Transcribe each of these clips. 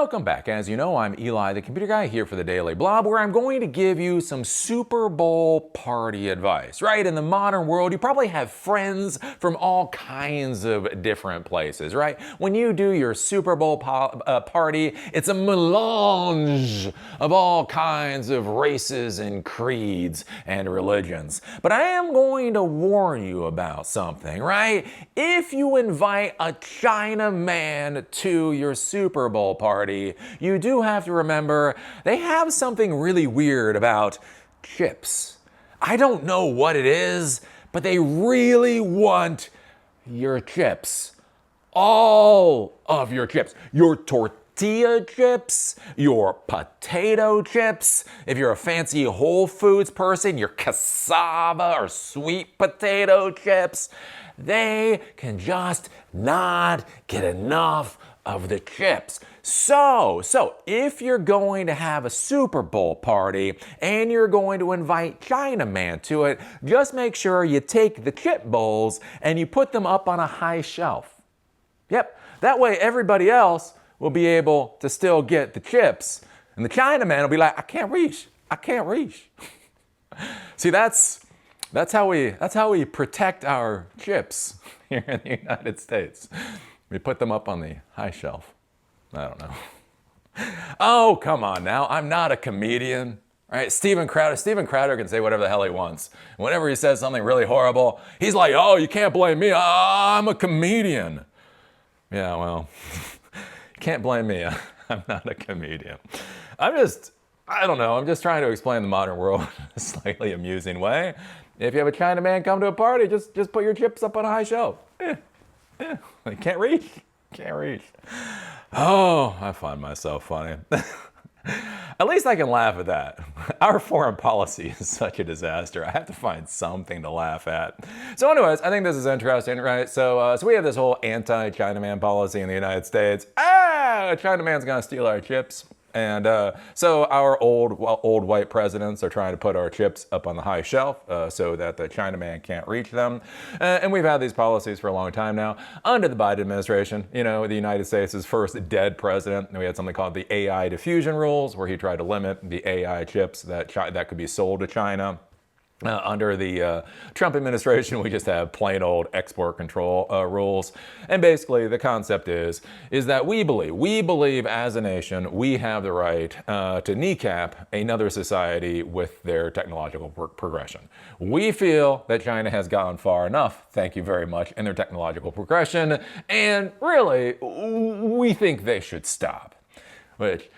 Welcome back. As you know, I'm Eli, the computer guy, here for the Daily Blob, where I'm going to give you some Super Bowl party advice. Right? In the modern world, you probably have friends from all kinds of different places, right? When you do your Super Bowl party, it's a melange of all kinds of races and creeds and religions. But I am going to warn you about something, right? If you invite a Chinaman to your Super Bowl party, you do have to remember they have something really weird about chips. I don't know what it is, but they really want your chips. All of your chips. Your tortilla chips, your potato chips. If you're a fancy Whole Foods person, your cassava or sweet potato chips. They can just not get enough of the chips. So if you're going to have a Super Bowl party and you're going to invite Chinaman to it, just make sure you take the chip bowls and you put them up on a high shelf. Yep, that way everybody else will be able to still get the chips. And the Chinaman will be like, I can't reach. See, that's how we protect our chips here in the United States. We put them up on the high shelf. I don't know. Oh, come on now. I'm not a comedian. Right? Steven Crowder can say whatever the hell he wants. Whenever he says something really horrible, he's like, oh, you can't blame me. I'm a comedian. Yeah, well, you can't blame me. I'm not a comedian. I don't know. I'm just trying to explain the modern world in a slightly amusing way. If you have a Chinaman come to a party, just put your chips up on a high shelf. You can't reach. Oh, I find myself funny. At least I can laugh at that. Our foreign policy is such a disaster. I have to find something to laugh at. So anyways, I think this is interesting, right? So we have this whole anti-Chinaman policy in the United States. Chinaman's gonna steal our chips. And so our old white presidents are trying to put our chips up on the high shelf so that the Chinaman can't reach them. And we've had these policies for a long time now. Under the Biden administration, you know, the United States' first dead president, and we had something called the AI diffusion rules, where he tried to limit the AI chips that could be sold to China. Under the Trump administration, we just have plain old export control rules. And basically, the concept is that we believe as a nation, we have the right to kneecap another society with their technological progression. We feel that China has gone far enough, thank you very much, in their technological progression. And really, we think they should stop. Which,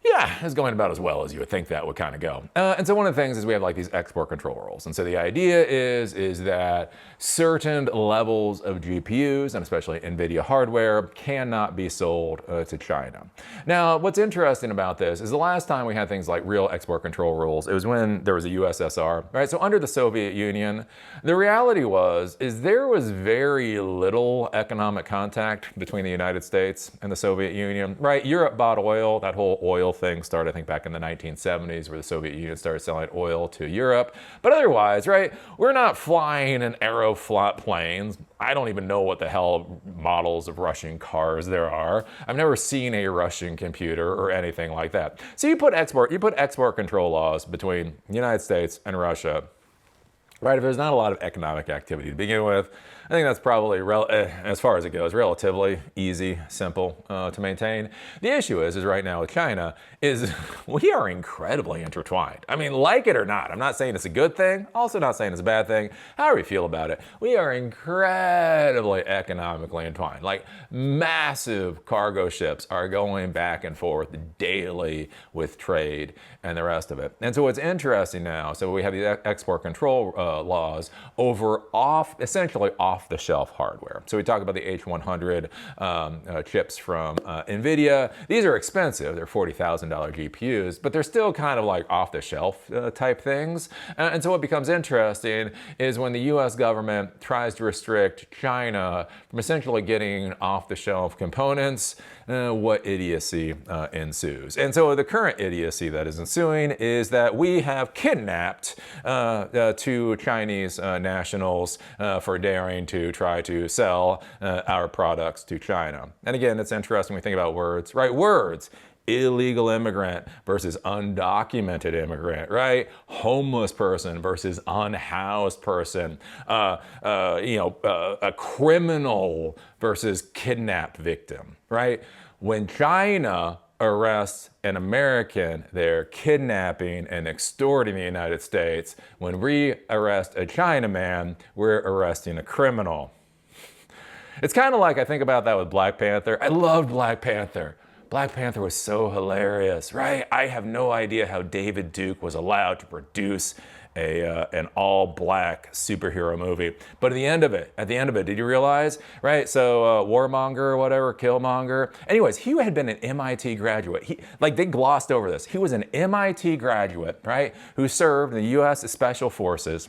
yeah, is going about as well as you would think that would kind of go. And so one of the things is we have like these export control rules. And so the idea is that certain levels of GPUs, and especially NVIDIA hardware, cannot be sold to China. Now, what's interesting about this is the last time we had things like real export control rules, it was when there was a USSR, right? So under the Soviet Union, the reality is there was very little economic contact between the United States and the Soviet Union, right? Europe bought oil, that whole oil thing started, I think, back in the 1970s, where the Soviet Union started selling oil to Europe. But otherwise, right, we're not flying in Aeroflot planes. I don't even know what the hell models of Russian cars there are. I've never seen a Russian computer or anything like that. So you put export control laws between the United States and Russia. Right, if there's not a lot of economic activity to begin with, I think that's probably, as far as it goes, relatively easy, simple to maintain. The issue is right now with China is we are incredibly intertwined. I mean, like it or not, I'm not saying it's a good thing, also not saying it's a bad thing. However you feel about it, we are incredibly economically entwined. Like massive cargo ships are going back and forth daily with trade and the rest of it. And so what's interesting now, so we have the export control laws over essentially off-the-shelf hardware. So we talk about the H100 chips from NVIDIA. These are expensive. They're $40,000 GPUs, but they're still kind of like off-the-shelf type things. And so what becomes interesting is when the US government tries to restrict China from essentially getting off-the-shelf components, what idiocy ensues. And so the current idiocy that is ensuing is that we have kidnapped two Chinese nationals for daring to try to sell our products to China. And again, it's interesting when we think about words, right? Words. Illegal immigrant versus undocumented immigrant, right? Homeless person versus unhoused person. A criminal versus kidnapped victim, right? When China arrests an American, they're kidnapping and extorting the United States. When we arrest a Chinaman, we're arresting a criminal. It's kind of like I think about that with Black Panther. I loved Black Panther. Black Panther was so hilarious, right? I have no idea how David Duke was allowed to produce an all-black superhero movie. But at the end of it, did you realize, right? So Warmonger or whatever, Killmonger. Anyways, he had been an MIT graduate. They glossed over this. He was an MIT graduate, right? Who served in the U.S. Special Forces.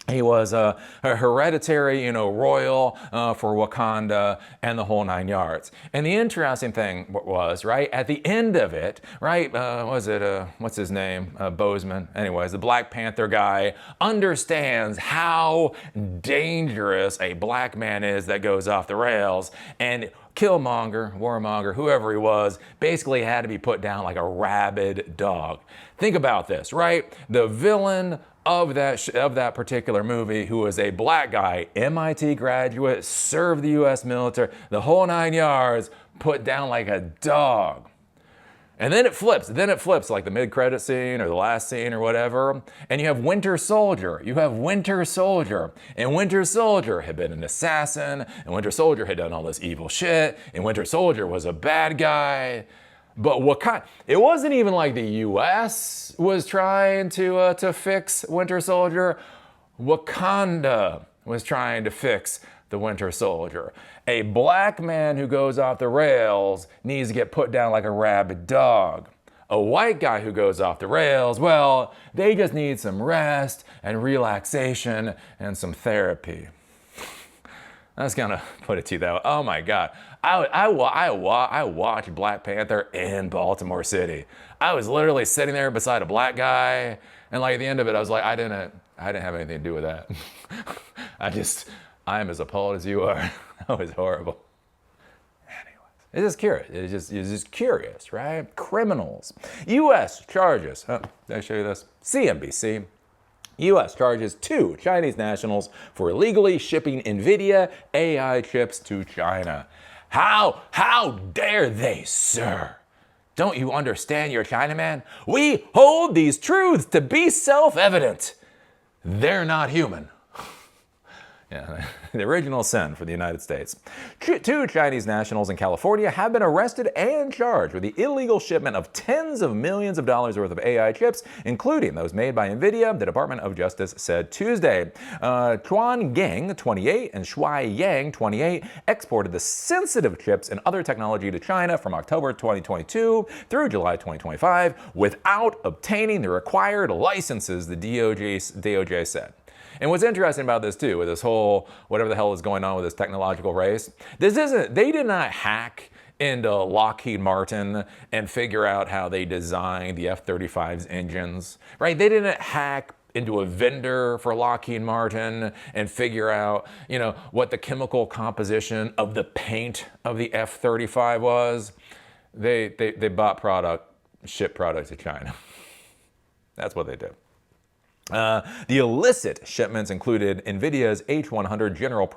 He was a hereditary, royal for Wakanda and the whole 9 yards. And the interesting thing was, right, at the end of it, right, what's his name? Bozeman. Anyways, the Black Panther guy understands how dangerous a black man is that goes off the rails. And Killmonger, Warmonger, whoever he was, basically had to be put down like a rabid dog. Think about this, right? The villain of that particular movie, who was a black guy, MIT graduate, served the U.S. military, the whole 9 yards, put down like a dog. And then it flips like the mid-credit scene or the last scene or whatever, and you have Winter Soldier. And Winter Soldier had been an assassin, and Winter Soldier had done all this evil shit, and Winter Soldier was a bad guy. But it wasn't even like the U.S. was trying to fix Winter Soldier. Wakanda was trying to fix the Winter Soldier. A black man who goes off the rails needs to get put down like a rabid dog. A white guy who goes off the rails, well, they just need some rest and relaxation and some therapy. I was gonna put it to you that way. Oh my God. I watched Black Panther in Baltimore City. I was literally sitting there beside a black guy, and like at the end of it, I was like, I didn't have anything to do with that. I am as appalled as you are. That was horrible. Anyways, it's just curious, right? Criminals. U.S. charges. Did I show you this? CNBC. U.S. charges 2 Chinese nationals for illegally shipping NVIDIA AI chips to China. How dare they, sir? Don't you understand you're a Chinaman? We hold these truths to be self-evident. They're not human. Yeah, the original sin for the United States. 2 Chinese nationals in California have been arrested and charged with the illegal shipment of tens of millions of dollars worth of AI chips, including those made by NVIDIA, the Department of Justice said Tuesday. Chuan Gang, 28, and Shuai Yang, 28, exported the sensitive chips and other technology to China from October 2022 through July 2025 without obtaining the required licenses, the DOJ said. And what's interesting about this too, with this whole whatever the hell is going on with this technological race, they did not hack into Lockheed Martin and figure out how they designed the F-35's engines, right? They didn't hack into a vendor for Lockheed Martin and figure out, what the chemical composition of the paint of the F-35 was. They bought product, shipped product to China. That's what they did. The illicit shipments included NVIDIA's H100 general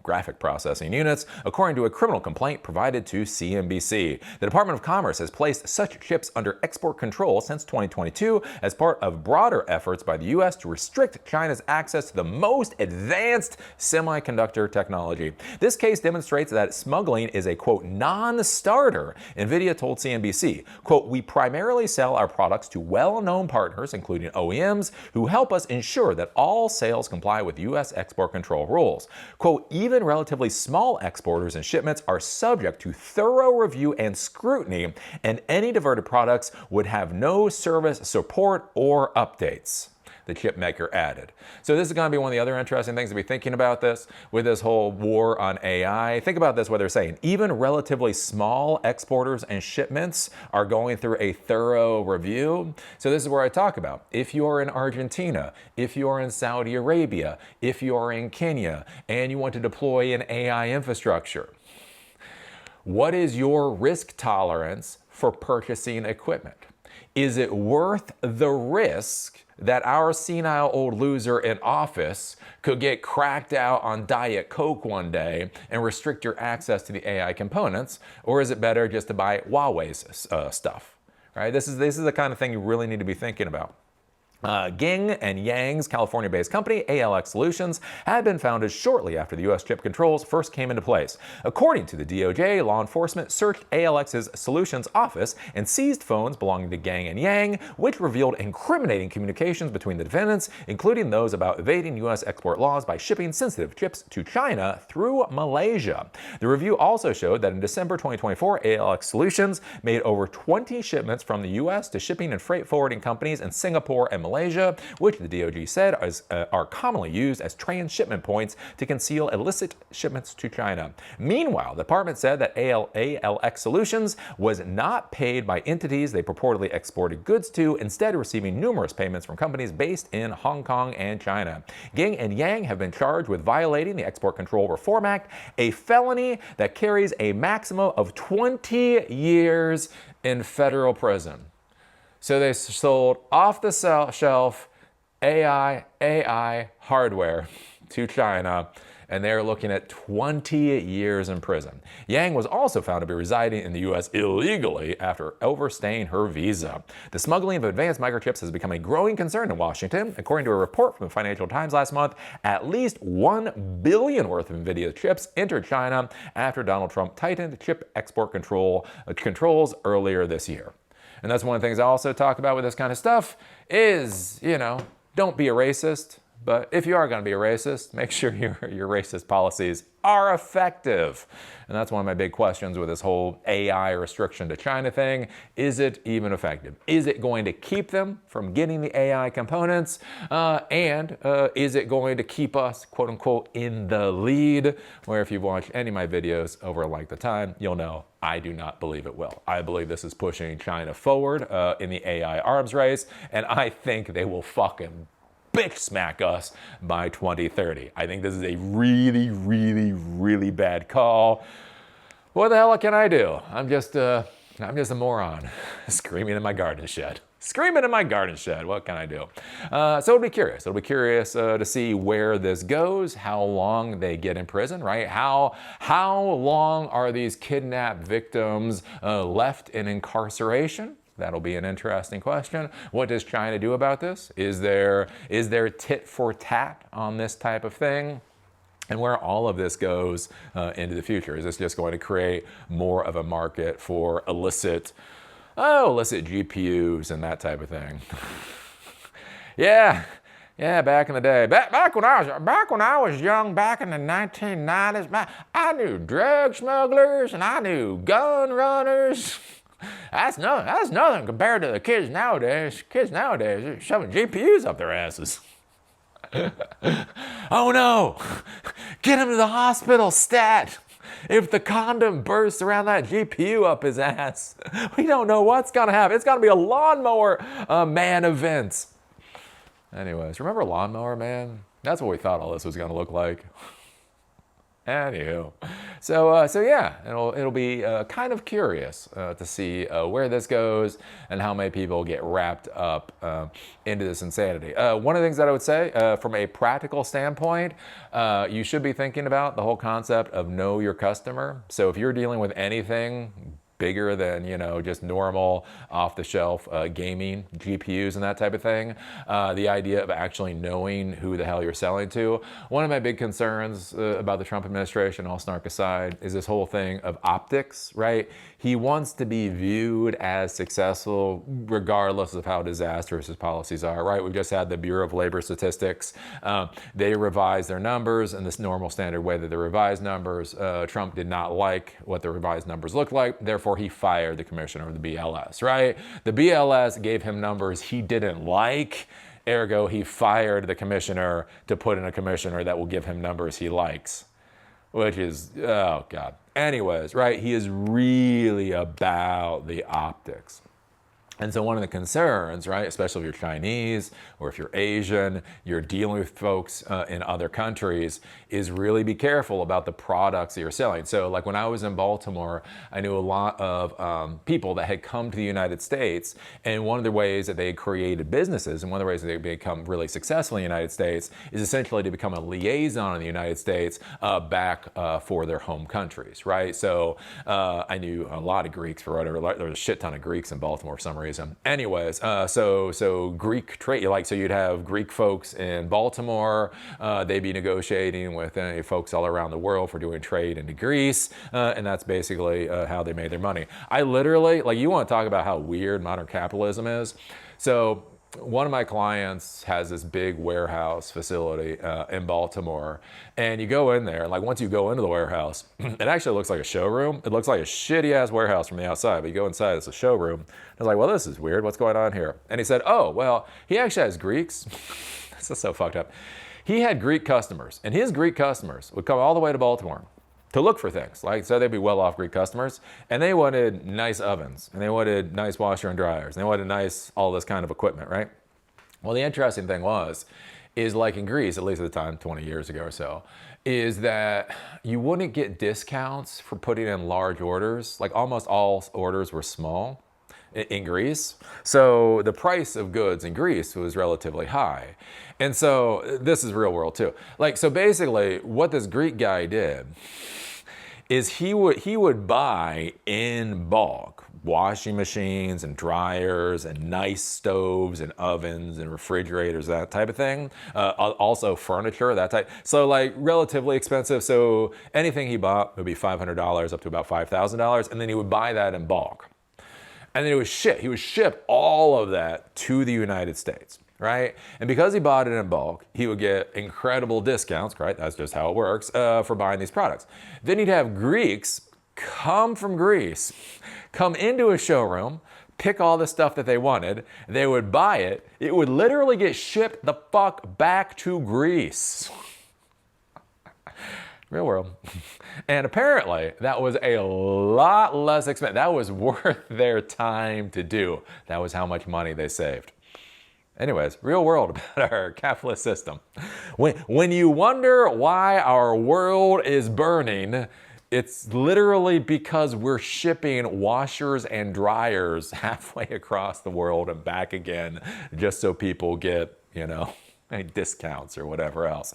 graphic processing units, according to a criminal complaint provided to CNBC. The Department of Commerce has placed such chips under export control since 2022 as part of broader efforts by the U.S. to restrict China's access to the most advanced semiconductor technology. This case demonstrates that smuggling is a, quote, non-starter. NVIDIA told CNBC, quote, we primarily sell our products to well-known partners, including OEMs, who help us ensure that all sales comply with U.S. export control rules. Quote, even relatively small exporters and shipments are subject to thorough review and scrutiny, and any diverted products would have no service support or updates. the chip maker added. So this is going to be one of the other interesting things to be thinking about this with this whole war on AI. Think about this, what they're saying. Even relatively small exporters and shipments are going through a thorough review. So this is where I talk about, if you're in Argentina, if you're in Saudi Arabia, if you're in Kenya, and you want to deploy an AI infrastructure, what is your risk tolerance for purchasing equipment? Is it worth the risk that our senile old loser in office could get cracked out on Diet Coke one day and restrict your access to the AI components? Or is it better just to buy Huawei's stuff? Right? This is the kind of thing you really need to be thinking about. Ging and Yang's California-based company, ALX Solutions, had been founded shortly after the U.S. chip controls first came into place. According to the DOJ, law enforcement searched ALX's Solutions office and seized phones belonging to Ging and Yang, which revealed incriminating communications between the defendants, including those about evading U.S. export laws by shipping sensitive chips to China through Malaysia. The review also showed that in December 2024, ALX Solutions made over 20 shipments from the U.S. to shipping and freight forwarding companies in Singapore and Malaysia, which the DOJ said are commonly used as transshipment points to conceal illicit shipments to China. Meanwhile, the department said that ALX Solutions was not paid by entities they purportedly exported goods to, instead receiving numerous payments from companies based in Hong Kong and China. Ging and Yang have been charged with violating the Export Control Reform Act, a felony that carries a maximum of 20 years in federal prison. So they sold off the shelf AI hardware to China, and they're looking at 20 years in prison. Yang was also found to be residing in the U.S. illegally after overstaying her visa. The smuggling of advanced microchips has become a growing concern in Washington. According to a report from the Financial Times last month, at least $1 billion worth of NVIDIA chips entered China after Donald Trump tightened chip export controls earlier this year. And that's one of the things I also talk about with this kind of stuff is, don't be a racist. But if you are going to be a racist, make sure your racist policies are effective. And that's one of my big questions with this whole AI restriction to China thing. Is it even effective? Is it going to keep them from getting the AI components? And is it going to keep us, quote unquote, in the lead? Where if you've watched any of my videos over a length of time, you'll know I do not believe it will. I believe this is pushing China forward in the AI arms race, and I think they will fucking bitch smack us by 2030. I think this is a really, really, really bad call. What the hell can I do? I'm just a moron screaming in my garden shed. Screaming in my garden shed. What can I do? So it'll be curious. It'll be curious to see where this goes, how long they get in prison, right? How long are these kidnapped victims left in incarceration? That'll be an interesting question. What does China do about this? Is there tit for tat on this type of thing? And where all of this goes into the future. Is this just going to create more of a market for illicit GPUs and that type of thing? Yeah, back in the day. Back when I was young, back in the 1990s, I knew drug smugglers and I knew gun runners. That's nothing compared to the kids nowadays. Kids nowadays are shoving GPUs up their asses. Oh no! Get him to the hospital, stat! If the condom bursts around that GPU up his ass, we don't know what's gonna happen. It's gonna be a Lawnmower Man event. Anyways, remember Lawnmower Man? That's what we thought all this was gonna look like. Anywho, so yeah, it'll be kind of curious to see where this goes and how many people get wrapped up into this insanity. One of the things that I would say from a practical standpoint, you should be thinking about the whole concept of know your customer. So if you're dealing with anything bigger than, just normal off-the-shelf gaming GPUs and that type of thing. The idea of actually knowing who the hell you're selling to. One of my big concerns about the Trump administration, all snark aside, is this whole thing of optics, right? He wants to be viewed as successful regardless of how disastrous his policies are, right? We've just had the Bureau of Labor Statistics. They revised their numbers in this normal standard way that they revised numbers. Trump did not like what the revised numbers looked like. Therefore, he fired the commissioner of the BLS, right? The BLS gave him numbers he didn't like, Ergo, he fired the commissioner to put in a commissioner that will give him numbers he likes. Which is, oh God. Anyways, right? He is really about the optics. And so one of the concerns, right, especially if you're Chinese or if you're Asian, you're dealing with folks in other countries, is really be careful about the products that you're selling. So like when I was in Baltimore, I knew a lot of people that had come to the United States, and one of the ways that they created businesses and one of the ways that they become really successful in the United States is essentially to become a liaison in the United States back for their home countries, right? So I knew a lot of Greeks for whatever, there was a shit ton of Greeks in Baltimore for some reason. Anyways, so Greek trade, like, so you'd have Greek folks in Baltimore, they'd be negotiating with folks all around the world for doing trade into Greece, and that's basically how they made their money. I literally, like, you want to talk about how weird modern capitalism is? So one of my clients has this big warehouse facility in Baltimore, and you go in there, like once you go into the warehouse, it actually looks like a showroom. It looks like a shitty ass warehouse from the outside, but you go inside, it's a showroom. I was like, well, this is weird. What's going on here? And he said, oh, well, he actually has Greeks. This is so fucked up. He had Greek customers, and his Greek customers would come all the way to Baltimore to look for things. Like, so they'd be well-off Greek customers, and they wanted nice ovens, and they wanted nice washer and dryers, and they wanted nice, all this kind of equipment, right? Well, the interesting thing is like in Greece, at least at the time, 20 years ago or so, is that you wouldn't get discounts for putting in large orders. Like almost all orders were small in Greece. So the price of goods in Greece was relatively high. And so this is real world too. Like, so basically what this Greek guy did is he would buy in bulk washing machines and dryers and nice stoves and ovens and refrigerators, that type of thing. Also furniture, that type. So like relatively expensive. So anything he bought would be $500 up to about $5,000. And then he would buy that in bulk. And then he would ship all of that to the United States. Right? And because he bought it in bulk, he would get incredible discounts, right? That's just how it works, for buying these products. Then he'd have Greeks come from Greece, come into a showroom, pick all the stuff that they wanted, they would buy it, it would literally get shipped the fuck back to Greece. Real world. And apparently that was a lot less expensive. That was worth their time to do. That was how much money they saved. Anyways, real world about our capitalist system. When you wonder why our world is burning, it's literally because we're shipping washers and dryers halfway across the world and back again, just so people get, discounts or whatever else.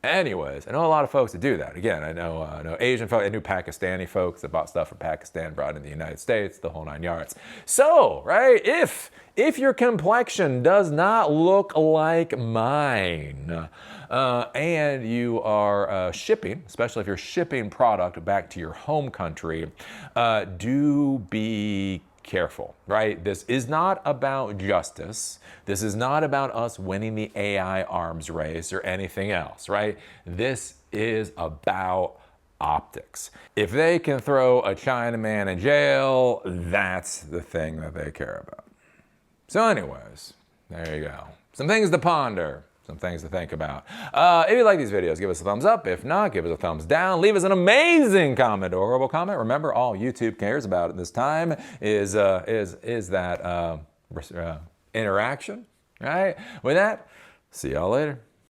Anyways, I know a lot of folks that do that. Again, I know Asian folks, I knew Pakistani folks that bought stuff from Pakistan, brought it in the United States, the whole 9 yards. So, right, if your complexion does not look like mine, and you are shipping, especially if you're shipping product back to your home country, do be careful, right? This is not about justice. This is not about us winning the AI arms race or anything else, right? This is about optics. If they can throw a Chinaman in jail, that's the thing that they care about. So anyways, there you go. Some things to ponder. Some things to think about. If you like these videos, give us a thumbs up. If not, give us a thumbs down. Leave us an amazing comment, adorable comment. Remember, all YouTube cares about at this time is that interaction, right? With that, see y'all later.